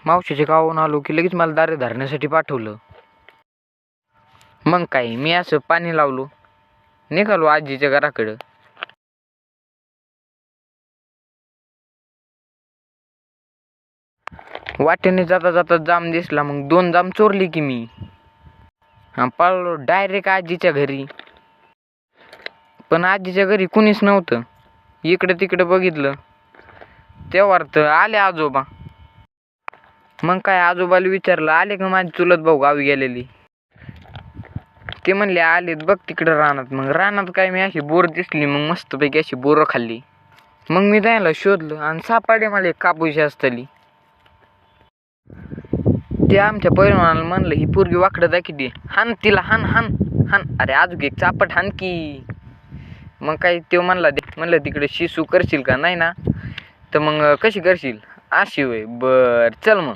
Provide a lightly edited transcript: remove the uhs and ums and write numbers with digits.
मावशीच्या गावाहून आलो की लगेच मला दारे धरण्यासाठी पाठवलं. मग काय मी असं पाणी लावलो, निघालो आजीच्या घराकडं. वाटेने जाता जाता जाम दिसला, मग 2 जाम चोरली की मी. पळलो डायरेक्ट आजीच्या घरी. पण आजीच्या घरी कुणीच नव्हतं. इकडे तिकडे बघितलं तेव्हा तर आले आजोबा. मग काय आजोबाला विचारलं, आले का माझी चुलत भाऊ गावी गेलेली? ते म्हणले आलेत बघ तिकडे रानात. मग रानात काय मी अशी बोर दिसली, मग मस्तपैकी अशी बोरं खाल्ली. मग मी त्याला शोधलं आणि सापडले मला एक कापूस असतली. ते आमच्या पहिलवानाला म्हणलं, ही पोरगी वाकडं दाखवते, हान तिला, हान हान हान. अरे अजून एक चापट हान की. मग काय तो म्हणलं तिकडे शिसू करशील का? नाही ना, तर मग कशी करशील? अशी होय, बर चल मग.